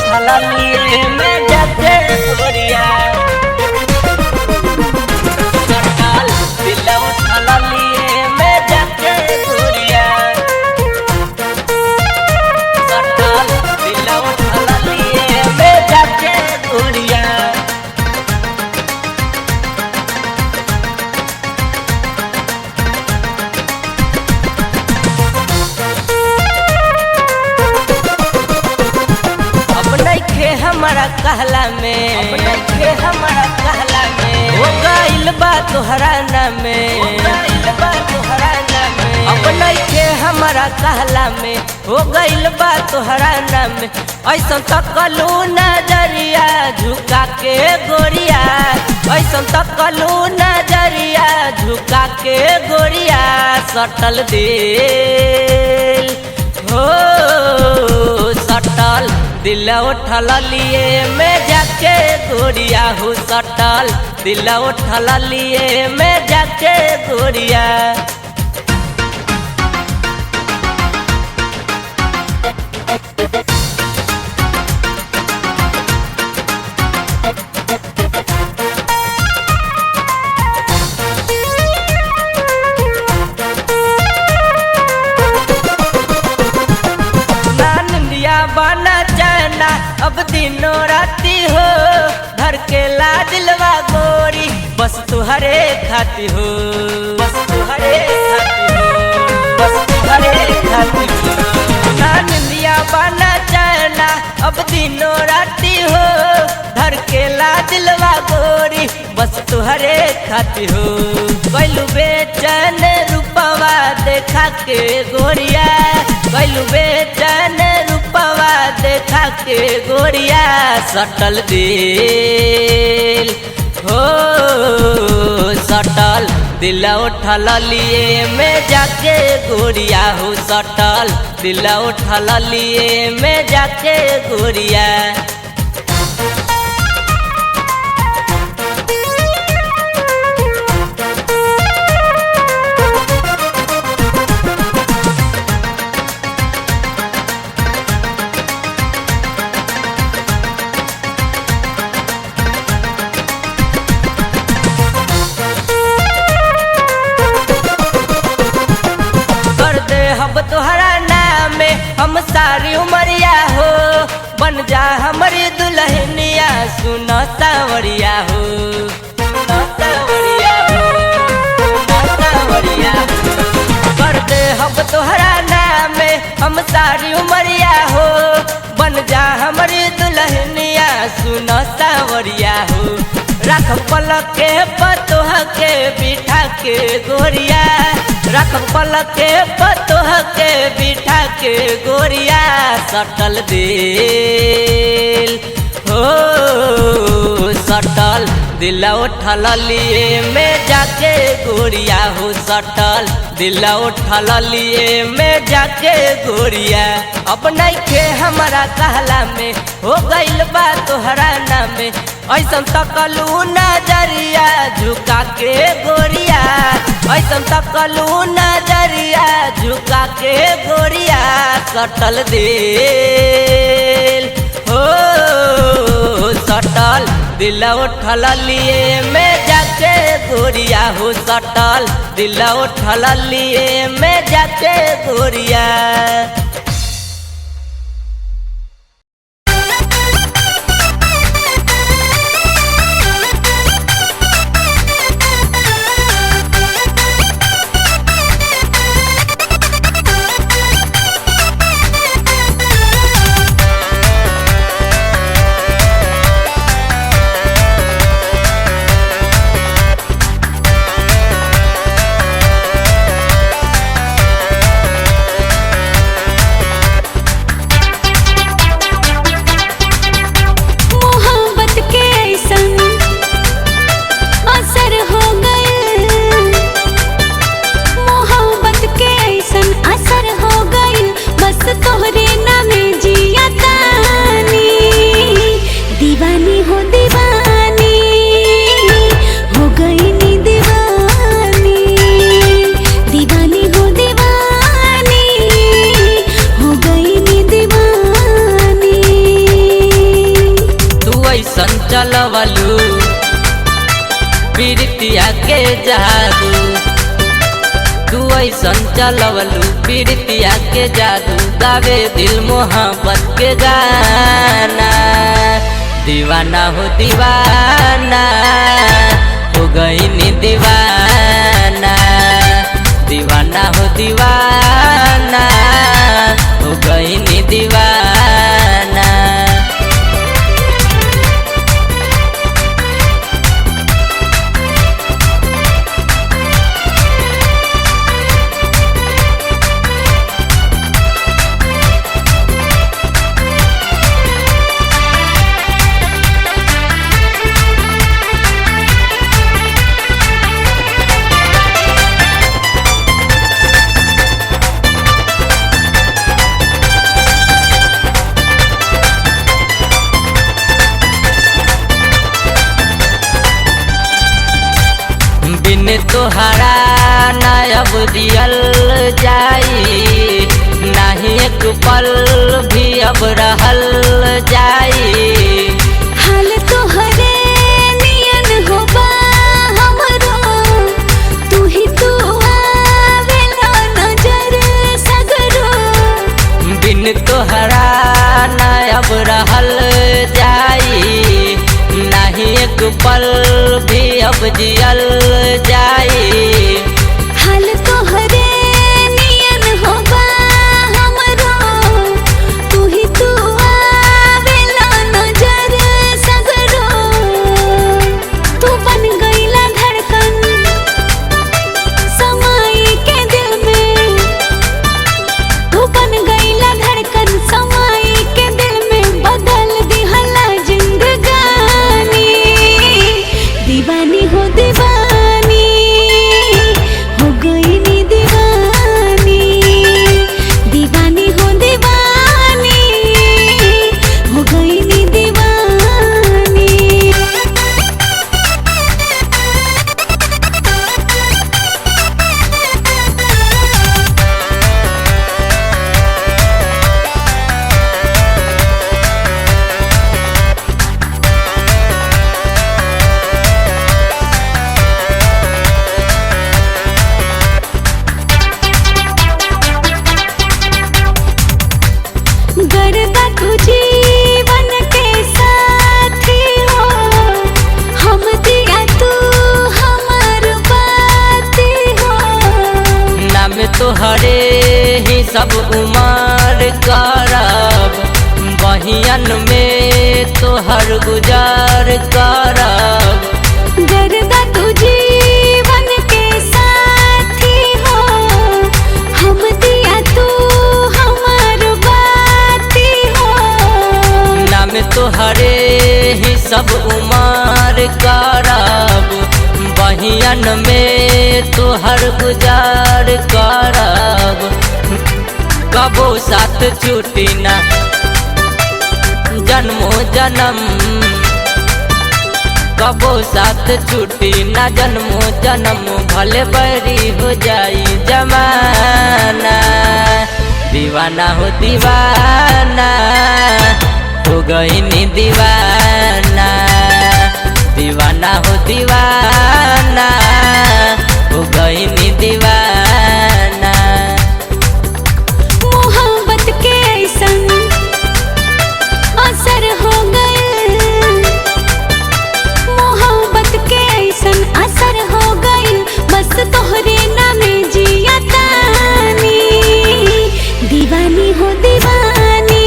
उठल लिए में जाके गोरिया सटल दिल उठल लिए में जाके गोरिया सटल दिल उठल लिए में जाके गोरिया हमारा कहला में हमारा कहला में हो गइल बा तोहरा नाम में अपना के हमारा कहला में हो गइल बा तोहरा नाम में ऐसा तकलू नजरिया झुका के गोरिया ऐसा तकलू नजरिया झुका के गोरिया सटल दिल हो सटल दिल उठल लिए में जाके गोरिया हो सटल दिल उठल लिए में जाके गोरिया बना जाना अब दिनों राती हो धर के ला दिलवा गोरी बस तुहरे खाती हो बस तुहरे खाती हो बस तुहरे खाती हो ना निंदिया बना जाना अब दिनों राती हो धर के ला दिलवा गोरी बस तुहरे खाती हो कैलू बेचैन रूपवा देखा के गोरिया कैलू बेचैन रूपवा देखा के गोरिया सटल दिल हो सटल दिल उठल लिए में जाके गोरिया हो सटल दिल उठल लिए में जाके गोरिया अब तोहरा नाम में हम सारी उमरिया हो बन जा हमारी दुल्हनिया सुनो सावरिया हो सुनो सावरिया हो सुनो सावरिया कर दे अब तोहरा नाम में हम सारी उमरिया हो बन जा हमारी दुल्हनिया सुनो सावरिया हो रख पलक के पतोह के बिठा के गोरिया रख पलक के पतोह के बिठा के गोरिया सटल दिल हो सटल दिल उठल लिए में जाके गोरिया हो सटल दिल उठल लिए में जाके गोरिया अब नइखे हमारा कहला में हो गइल बा तोहरा नाम में ऐसा तकलू नजरिया झुका के गोरिया ऐसा तकलू नजरिया झुका के गोरिया सटल दिल हो सटल दिल उठल लिए में जाके गोरिया हो सटल दिल उठल लिए में जाके गोरिया तू ऐसन चलवलू प्रीतिया के जादू गावे दिल मोहब्बत के गाना। दीवाना हो दीवाना हो गई नी दीवाना, दीवाना हो दीवाना हो गई नी दीवाना। बिन तोहरा ना अब दियल जाई, नाही एक पल भी अब रहल जाई। हाल तोहरे नियन होबा हमरो, तू ही तू आवेला नजर सगरो। बिन तोहरा ना अब रहल जाई, नाही एक पल भी अब जियल जाई। हाल तोहरे नियन होबा हमरो, तू ही तू आवेला नजर सगरो। तू बन गईला धड़कन समाई के दिल में, तू बन गईला धड़कन समाई के दिल में, बदल दिहला जिंदगानी। दीवानी हो दीवानी हो गई नी दीवानी, दीवानी हो दीवानी हो गई नी दीवानी। गरबा तू जीवन के साथी हो, हम दिया तू हमार बाती हो। नाम तोहरे ही सब उमर करब, बहियन में तोहर गुजार करब। गरबा तू जीवन के साथी हो, हम दिया तू हमार बाती हो। नाम तोहरे ही सब उमर करब, बहियन में तोहर गुजार करब। कबो साथ छूटी ना जन्मो जन्म, कबो साथ छूटी ना जन्मो जन्म, भले बरी हो जाई जमाना। दीवाना हो दीवाना हो गई नी दीवाना, दीवाना हो दीवाना हो गई नी दीवाना। मोहब्बत के ऐसन असर हो गइल, मोहब्बत के ऐसन असर हो गइल, बस तोहरे नामे जिया तानी। दीवानी हो दीवानी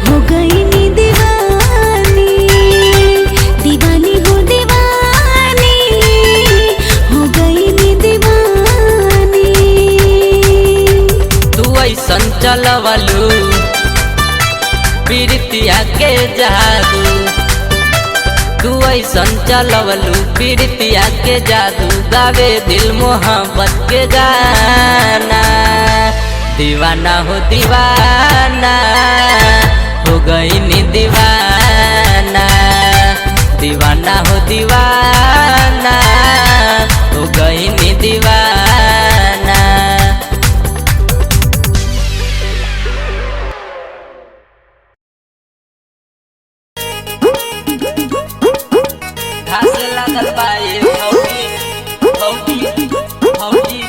हो गई नी दीवानी, दीवानी हो दीवानी हो गई नी दीवानी। तू ऐसन चलवलू प्रीतिया के जादू, तू ऐसन चलवलू प्रीतिया के जादू गावे दिल मोहब्बत के गाना। दीवाना हो दीवाना हो गई नी दीवाना, दीवाना हो दीवाना हो गई नी दीवाना। घास लागल बा ए भौजी भौजी भौजी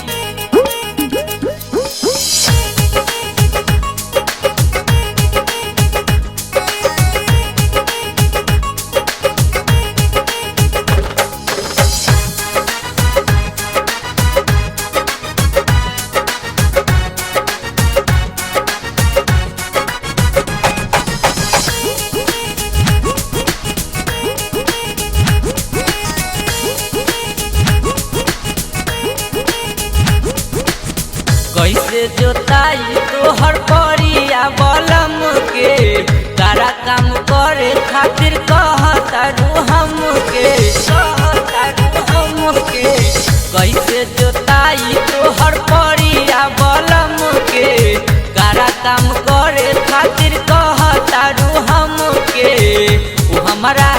कैसे जोताई तोहर परिया बलम के तारा काम करे खातिर कहतारू हमके कैसे जोताई तोहर परिया बलम के तारा काम करे खातिर कहतारू हमके उ हमरा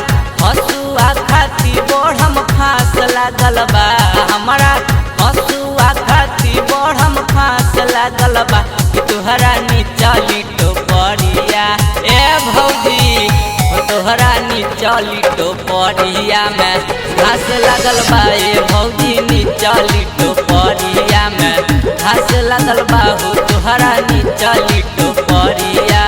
हसुआ खातिर बढ़म फांस लागल बा हमरा हसुआ खातिर बढ़म फांस लागल बा तोहरा निचली टोपरिया ए भौजी तोहरा निचली टोपरिया में घास लागल बा ए भौजी निचली टोपरिया में घास लागल बा हो तोहरा निचली टोपरिया।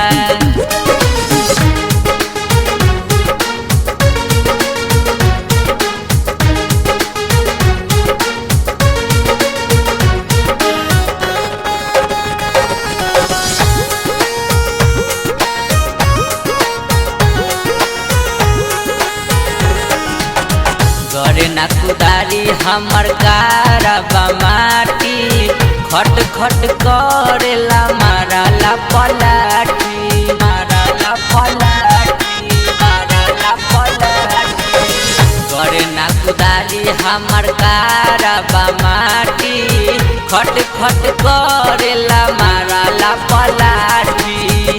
करे ना कुदारी हमर कारबा माटी खट खट करेला मारला पलाटी करे ना कुदारी हमर कारबा माटी खट खट करेला मारला पलाटी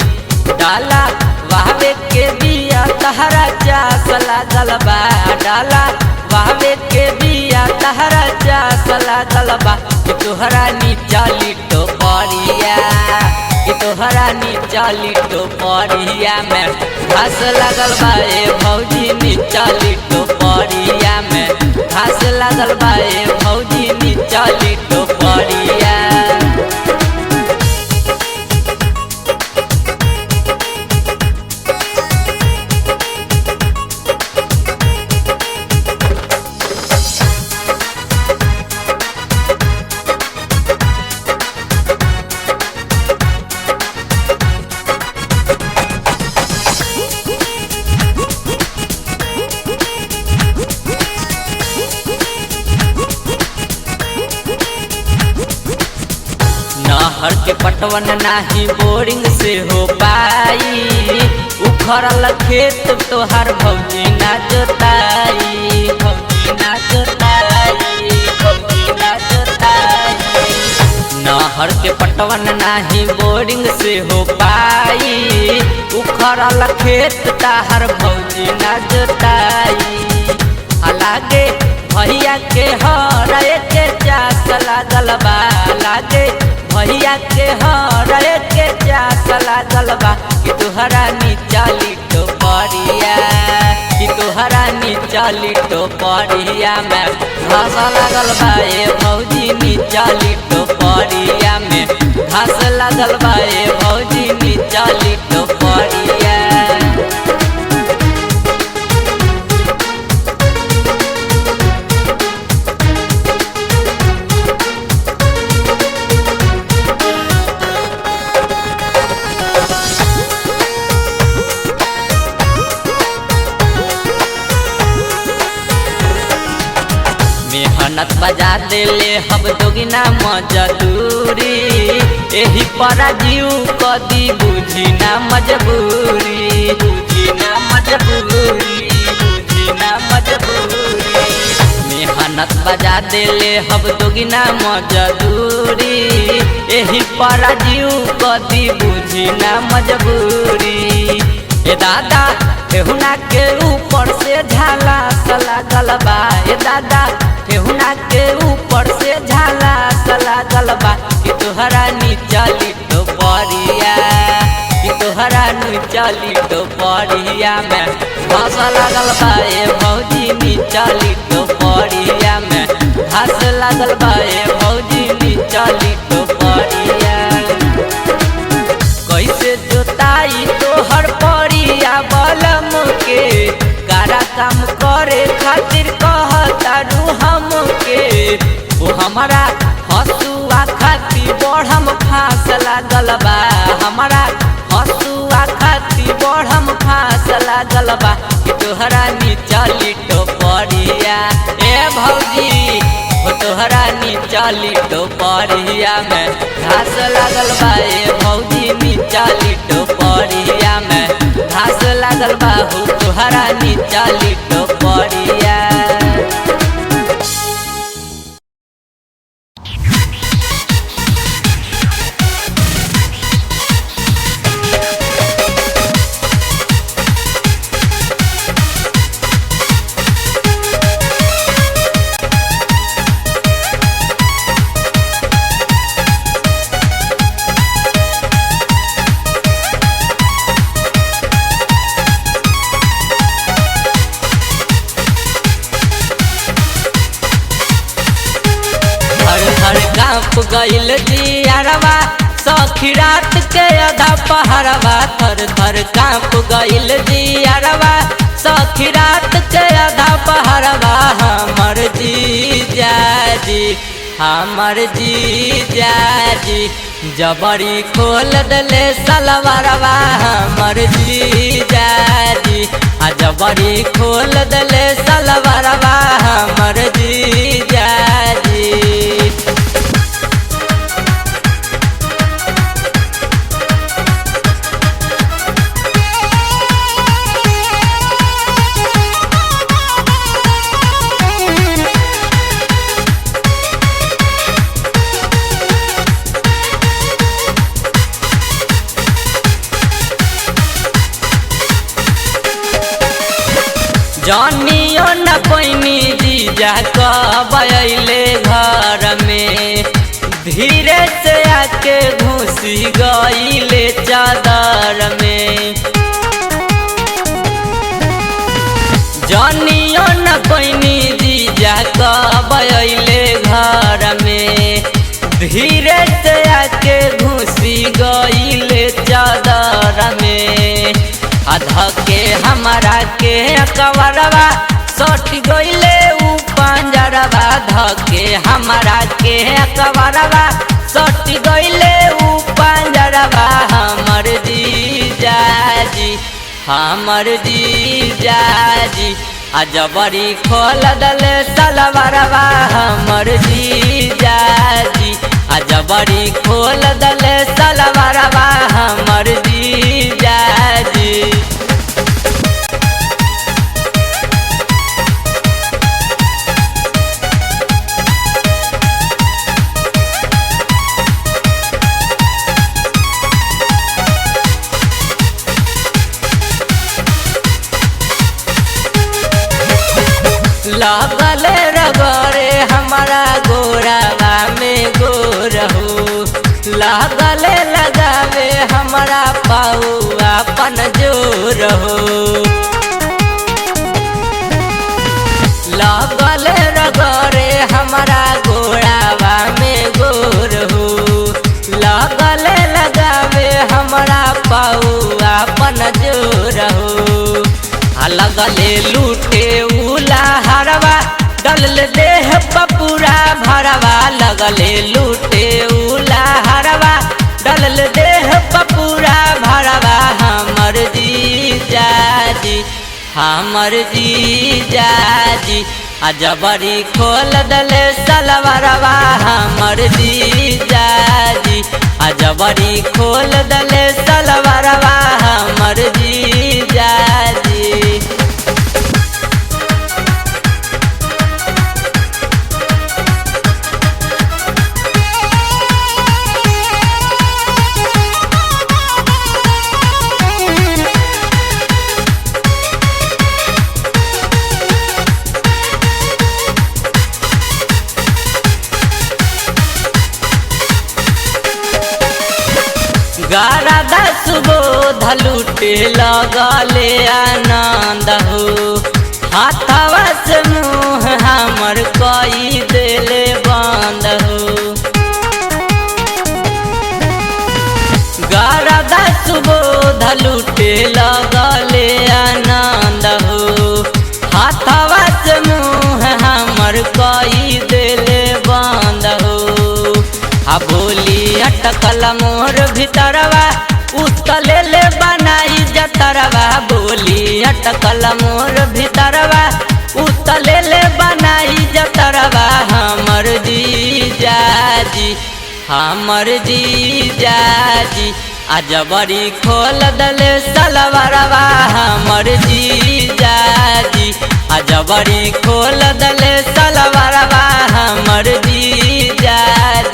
डाला वावे के बिया तहरा चास लागल बा डाला वावे के बिया तहरा चास लागल बा तोहरा निचली टोपरिया तोहरा निचली टोपरिया में घास लागल बा ए भौजी निचली टोपरिया में घास लागल बा ए भौजी निचली टोपरिया। नहर के पटवन नाही बोरिंग से हो पाई उखड़ल खेत तोहार भौजी ना जोताई नहर के पटवन नाही बोरिंग से हो पाई उखड़ल खेत तोहार भौजी ना जोताई लागे भैया के हरे के चास लागल बा लागे भैया के हरे के चास लागल बा तोहरा निचली टोपरिया तोहरा निचली टोपरिया में घास लागल बा ए भौजी निचली टोपरिया में घास लागल बा ए भौजी निचली टोपरिया। मेहनत बजा देले हम दोगिना मजदूरी एही पर जीव कदी बुझी ना मजबूरी मेहनत बजा देले हम दोगिना मजदूरी एही पर जीव कदी बुझी ना मजबूरी ए दादा केहुना के ऊपर से झाला लागल बा ए दादा केहुना के ऊपर से झाला लागल बा तोहरा निचली टोपरिया तोहरा निचली टोपरिया में घास लागल बा ए भौजी निचली टोपरिया में घास लागल बा ए भौजी निचली टोपरिया। कैसे जोताई तोहर परिया बलम के कारा काम करे खातिर कहतारू हमके ओ हमरा हसुआ खातिर बढ़म फांस लागल बा हमरा हसुआ खातिर बढ़म फांस लागल बा तोहरा निचली टोपरिया ए भौजी तोहरा निचली टोपरिया में घास लागल बा ए भौजी नीचा लिटो पड़िया में घास लागल बा हो तुहरा नीचा लिटो पड़िया। कांप गइल जियरवा सखी रात के आधा पहरवा थर थर कांप गइल जियरवा सखी रात के आधा पहरवा। हमर जीजाजी जबरी खोल दले सलवारवा। हमर जीजाजी जबरी खोल दले सलवारवा। हमर जीजाजी जानियो न पैनी जीजा कब अइले घर में धीरे से आके घुसी गइले चादर में। जानियो न पैनी जीजा कब अइले घर में धीरे से आके घुसी गइले चादर में। आधा के हमारा के कवरवा सट गइले उ पंजरवा। धके हमारा के कवरवा सट गइले उ पंजरवा। हमर जीजाजी जबरी खोल दले सलवारवा। हमर जीजाजी जबरी खोल दले सलवारवा। हमर जीजाजी लगले रगरे हमारा गोरावा में गोर हो। लगले लगावे हमारा पाऊआ पन जोर हो। लगले रगरे हमारा गोरावा में गोर हो। लगले लगावे हमारा पाऊआ पन जोर हो। लगले लूटे उला हरवा डल देह पपूरा भरवा। लगले लूटे उला हरवा डल देह पपूरा भरवा। हमर जीजाजी जबरी खोल दले सलवारवा। हमर जीजाजी जबरी खोल दले सलवारवा। हमर जीजाजी गारदा सुबोध लूटे लगले आनंद हो। हाथवा से मुँह हमर कई देले बंद हो। गारदा सुबोध लूटे लगले आनंद हो। हाथवा से मुँह हमर कई देले बंद हो। बोली अटकल मोर भीतरवा उतले ले बनाई जतरवा। बोली अटकल मोर भीतरवा उतले ले बनाई जतरवा। हमर जीजाजी हमर जीजा जी अजबरी खोल दले सलवारवा हमर जीजा जी अजबरी खोल दले सलवारवा हमर जीजा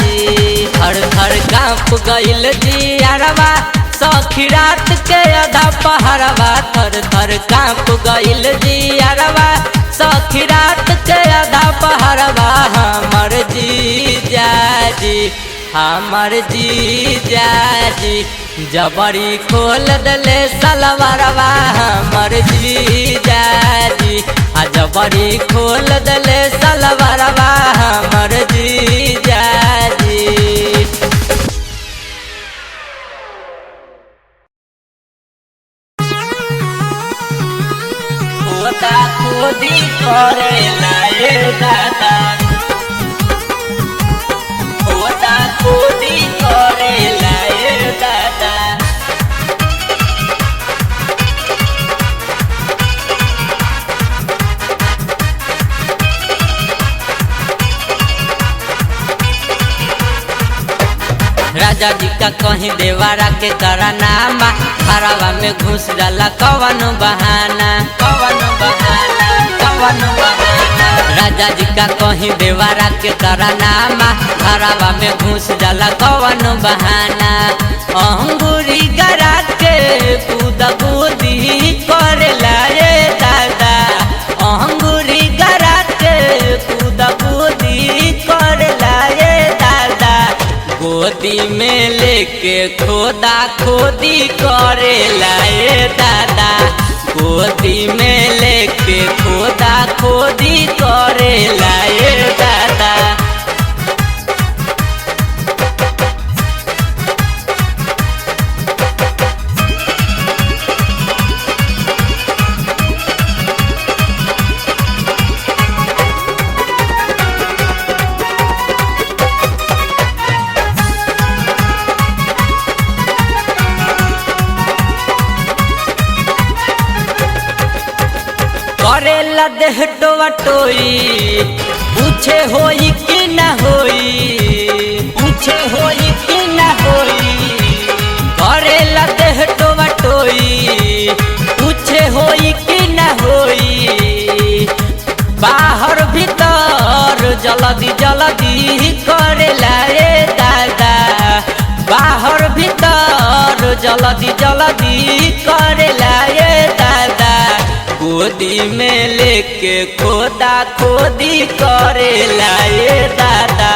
जी थर थर कांप गइल जियरवा सखी रात के आधा पहरवा थर थर कांप गइल जियरवा सखी रात के आधा पहरवा हमर जीजा जी हमर जीजा जी जबरी खोल दले सलवारवा हमर जीजा जी आ जबरी खोल दले सलवारवा हमर जीजा जी खोदा खोदी करेला ए दादा खोदा खोदी करेला ए दादा राजा जी का कहीं देवारा के करानामा हरावा में घुस जाला कवन बहाना राजा जी का कहीं देवारा के करानामा हरावा में घुस जाला कवन बहाना अंगूरी गरा के कूद कूदी करेला रे दादा अंगूरी गरा के कूद कूदी करेला रे दादा गोदी में लेके खोदा खोदी करेला ए दादा गोदी में लेके खोदा खोदी करेला ए दादा करेला देह टोआ टोई पूछे होई कि न होई पूछे होई कि न होई करेला देह टोआ टोई पूछे होई कि न होई बाहर भीतर जल्दी जल्दी करेला रे दादा बाहर भीतर जल्दी जल्दी करेला रे दादा गोदी में लेके खोदा खोदी करेला ए दादा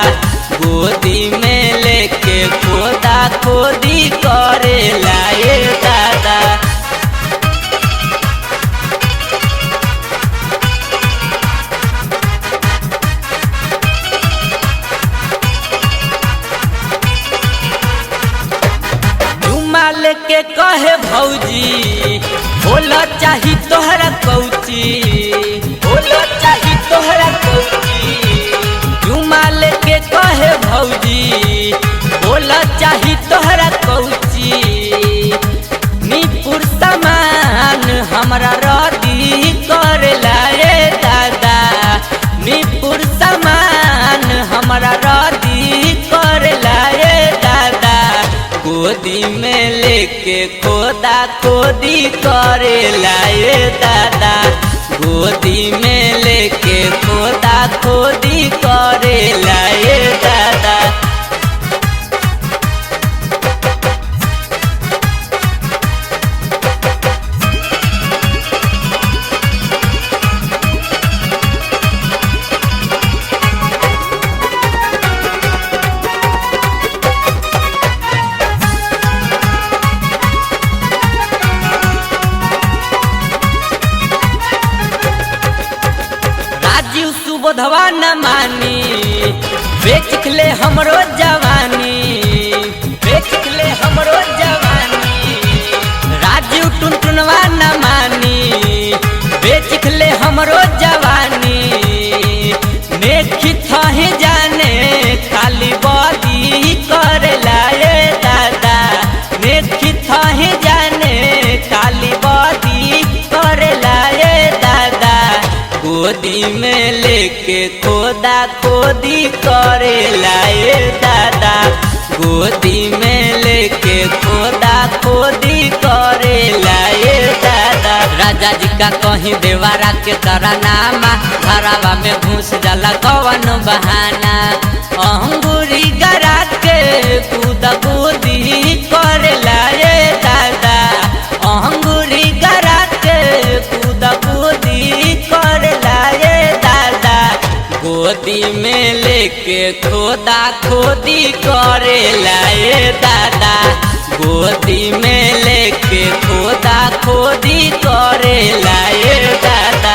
गोदी में लेके खोदा खोदी करेला ए दादा रुमाल के कहे भौजी बोला चाही तोहरा कौची बोला चाही तोहरा कौची रुमाल के कहे भौजी बोला चाही तोहरा कौची नीपुर सामान हमरा रदी करेला रे दादा नीपुर सामान हमरा रदी करेला रे दादा गोदी में लेके खोदा खोदी करेला ए दादा गोदी में लेके खोदा खोदी करेला ए दादा बोधवा न मानी बेच ले हमरो जवानी बेच ले हमरो जवानी राजीव टुनटुनवा न मानी बेच ले हमरो जवानी नेखी थही जाने खाली बदी करेला ए दादा नेखी थही जाने खाली बदी करेला ए दादा गोदी में लेके खोदा खोदी करेला ए दादा गोदी में लेके खोदा खोदी करे लाए दादा। राजा जी का कहीं देवारा के तरनामा, घरावा में घुस जाला कवन बहाना। अंगूरी गरा के कूद गोदी करे लाए दादा। अंगूरी गरा के कूद गोदी करे लाए दादा। गोदी में लेके खोदा खोदी करे लाए दादा। गोदी में लेके खोदा खोदी करे लाए दादा।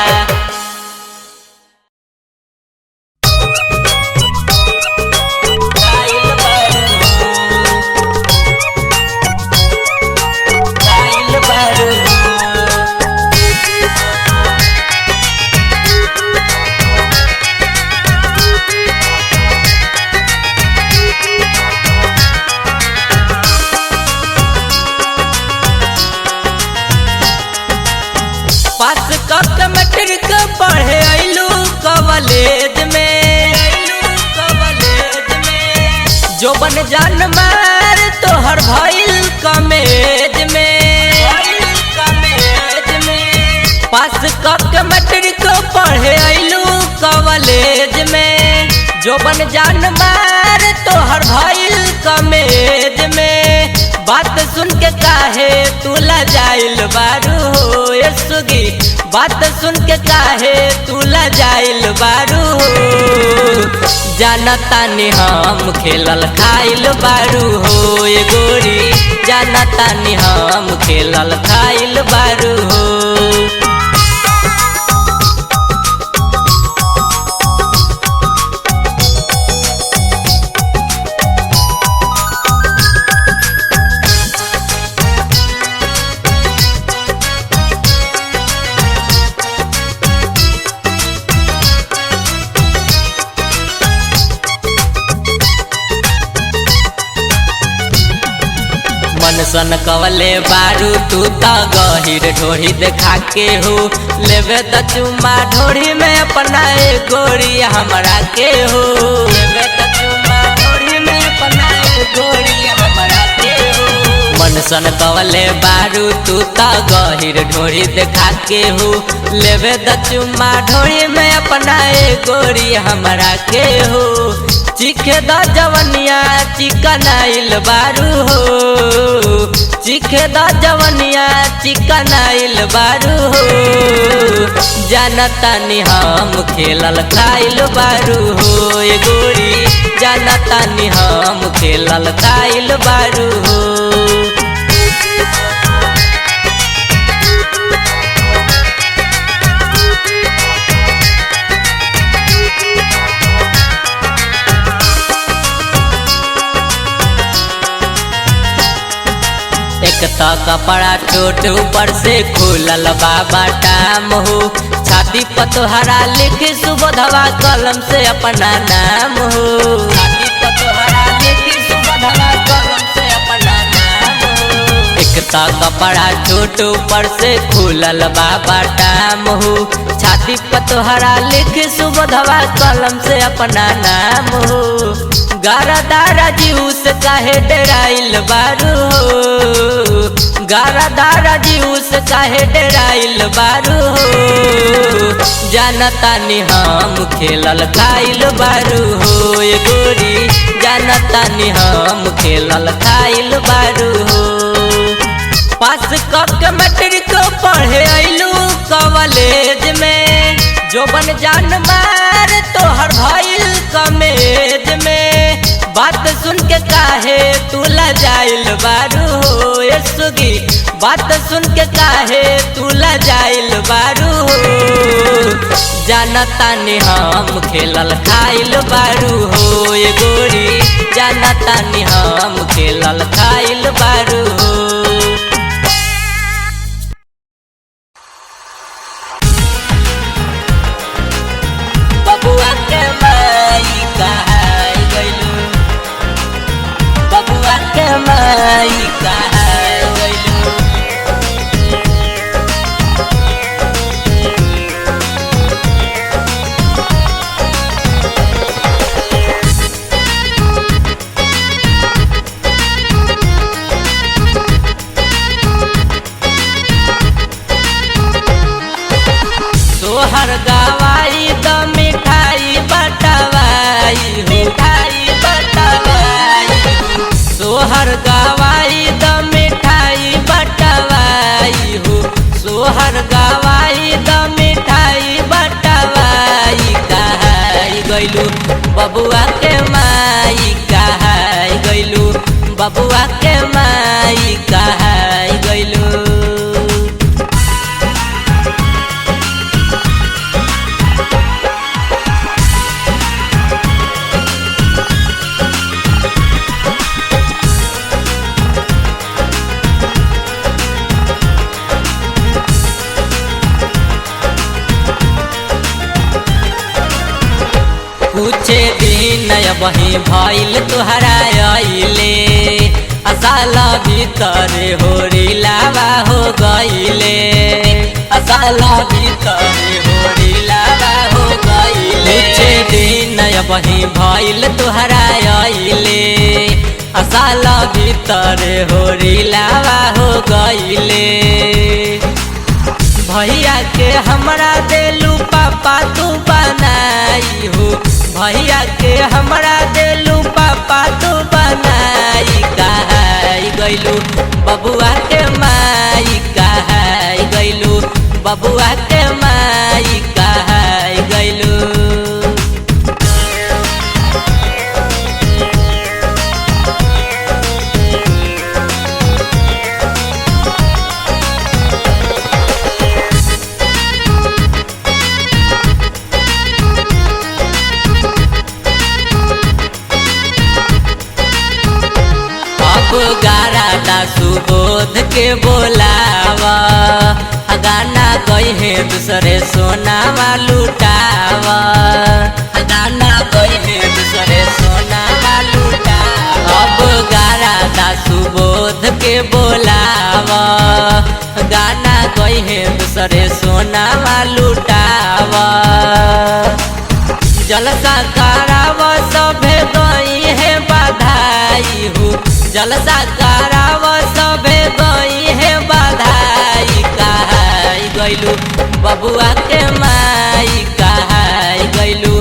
पास कक मैट्रिक पढ़े अइलू कॉलेज में। जो बन जान मार तोहर भइल कमेज में। पास कक मैट्रिक पढ़े अइलू कॉलेज में। जो बन जान मार तोहर भइल कमेज में। बात सुन के काहे तू लजाइल बारू हो ये सुगी। बात सुन के काहे तू लजाइल बारू हो। जानतानी हम खेलल खाइल बारू हो ये गोरी। जानतानी हम खेलल खाइल बारू हो। मन सन कवले बारू तू त गहिर ढोरी देखा के हो। लेवे त चुम्मा ढोरी में अपना ए गोरी हमरा के हो। लेवे त चुम्मा ढोरी में अपना ए गोरी हमरा के हो। मन सन कवले बारू तू त गहिर ढोरी देखा के हो। लेवे त चुम्मा ढोरी में अपना ए गोरी हमरा के हो। चीखे द जवनिया चिकनाइल बारू हो। चीखे द जवनिया चिकनाइल बारू हो। जानतानी हम खेलल खाइल बारू हो ये गोरी। जानतानी हम खेलल खाइल बारू हो। एक तो कपड़ा टोट ऊपर से खुलल बाबा टाम हो। छाती पतोहरा लिख सुबोधवा कलम से अपना नाम हो। छाती पतोहरा लिख सुबोधवा कलम से अपना नाम हो। एक तो कपड़ा टोट ऊपर से खुलल बाबा टाम हो। छाती पतोहरा लिख सुबोधवा कलम से अपना नाम हो। गारादारा जीव से काहे डराइल बारू हो। गारादारा जीव से काहे डराइल बारू हो। जानतानी हम खेलल खाइल बारू हो ये गोरी। जानतानी हम खेलल खाइल बारू हो। पास कक मैट्रिक पढ़े अइलू कॉलेज में। जो बन जान मार तोहर भइल कमेज में। बात सुन के काहे तू लजाइल बारू हो ये सुगी। बात सुन के काहे तू लजाइल बारू हो। जानतानी हम खेलल खाइल बारू हो ये गोरी। जानतानी हम खेलल खाइल बारू हो। बबुआ के माई कहाई गइलू। बबुआ के माई कहाई गइलू। सोहर गवाई द मिठाई बटवाई हो, सोहर गवाई द मिठाई बटवाई। कहाई गइलू बबुआ के माई, कहाई गइलू बबुआ के माई, कहाई गइलू। कुछ दिन वही भइल तुहरा अइले, असाला भीतर होरी लावा हो गइले, असाला भीतर होरी लावा हो गइले। कुछ दिन वही भइल तुहरा अइले, असाला भीतर होरी लावा हो गइले। भैया के हमरा देलू पापा तू बनाई हो, भैया के हमरा देलू पापा तू बनाई। कहाई गइलू बबुआ के माई, कहाई गइलू बबुआ के माई, कहाई गइलू। गारा सुबोध के बोलावा, गाना कहे दूसरे सोनावा लुटावा, गाना कहे दूसरे सोनावा लुटावा। अब गारा सुबोध के बोलावा, गाना कहे दूसरे सोनावा लुटावा। जलसा कराव सभे गई है बधाई हो, जलसा कराव सभे गई है बधाई। कहाई गइलू बबुआ के माई, कहाई गइलू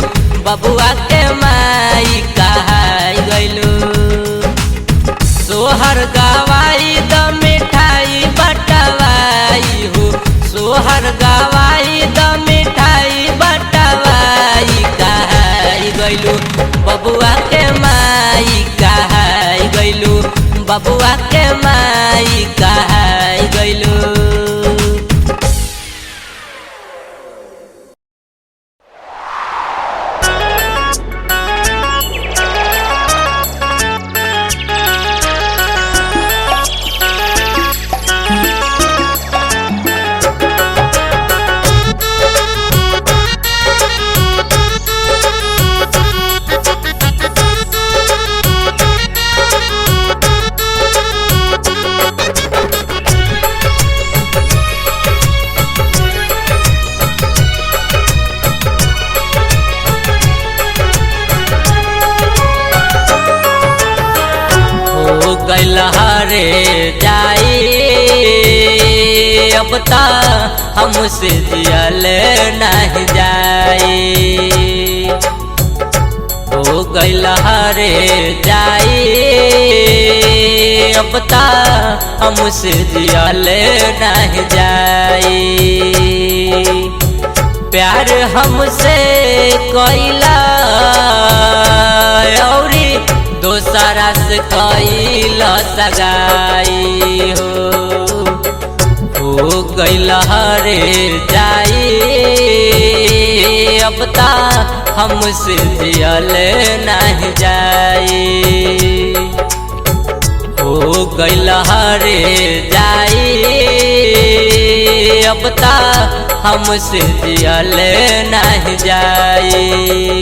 बबुआ के माई, कहाई गइलू। सोहर गवाई द मिठाई बटवाई हो, सोहर गवाई द मिठाई बटवाई। कहाई गइलू बबुआ के माई, कहाई गइलू बबुआ के माई, कहाई गइलू। गैलहरे जाई अब ता हमसे जियल नहीं जाई, हो गैलहरे जाई अब ता हमसे जियल नहीं जाई। प्यार हमसे कोइला औरी दोसरा से कैला सगाई हो गैलहरे जाई अब ता हमसे जियल नहीं जाई, हो गैलहरे जाई अब ता हमसे जियल नहीं जाई।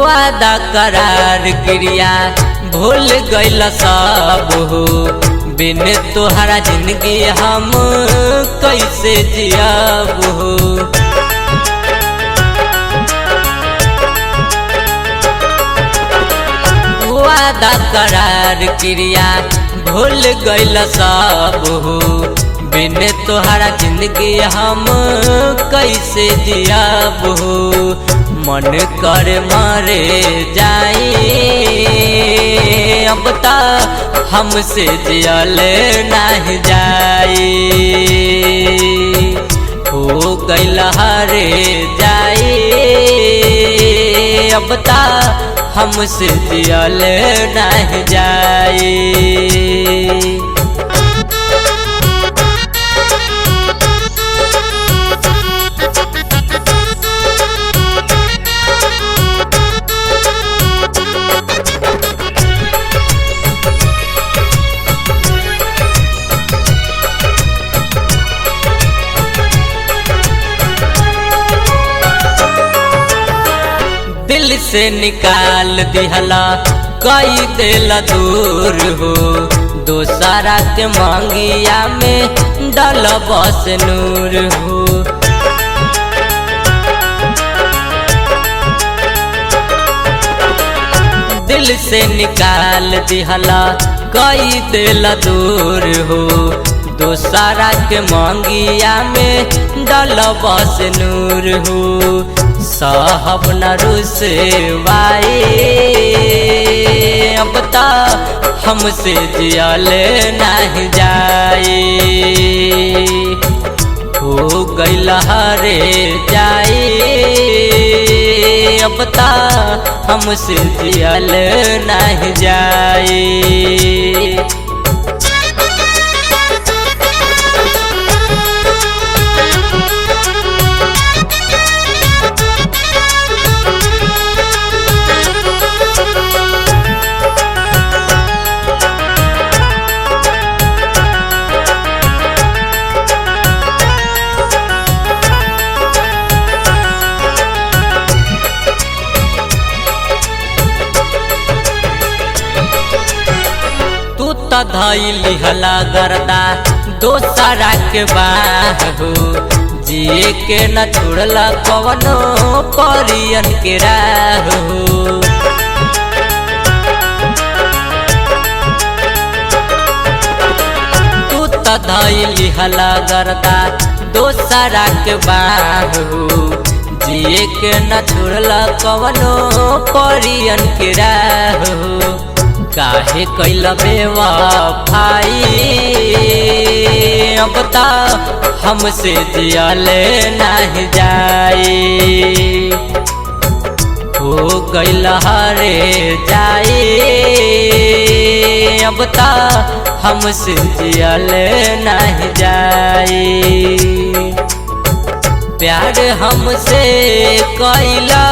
वादा करार क्रिया भूल गइल सब हो, बिन तोहरा जिंदगी हम कैसे जियाब हो। वादा करार क्रिया भूल गइल सब हो। बिन तोहरा जिंदगी हम कैसे जियाब हो। मन कर मरे जाई अब ता हमसे जियल नहीं जाई। हो गइल हरे जाई अब ता हमसे जियल नहीं जाई। दिल से निकाल दिहला कई दिल दूर हो। दोसरा के मांगिया में डल बस नूर हो। दिल से निकाल दिहला कई दिल दूर हो। दोसरा के मांगिया में डल बस नूर हो। साहब न रुसवाई अब ता हमसे जियल नहीं जाई। हो गइल हरे जाई अब ता हमसे जियल नहीं जाई। धैली हला गर्दा दोसरा के बाह हो। जिए के न छोड़ला कवनो परियन के राह हो। तू त धैली हला गर्दा दोसरा के बाह हो। जिए के न छोड़ला कवनो परियन के राह हो। काहे कैल बेवफाई अब ता हमसे जियल नहीं जाई। हो गइल हरे जाई अब ता हमसे जियल नहीं जाई। प्यार हमसे कैला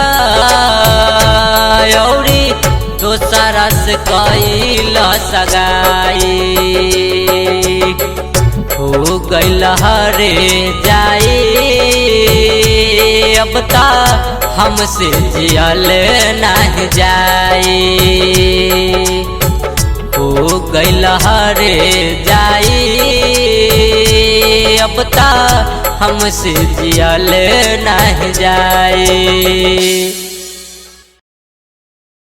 औरी दोसरा से कैल सगाई। हो गइल हरे जाई अब ता हमसे जियल नहीं जाई। हो गइल हरे जाई अब ता हमसे जियल नहीं जाई।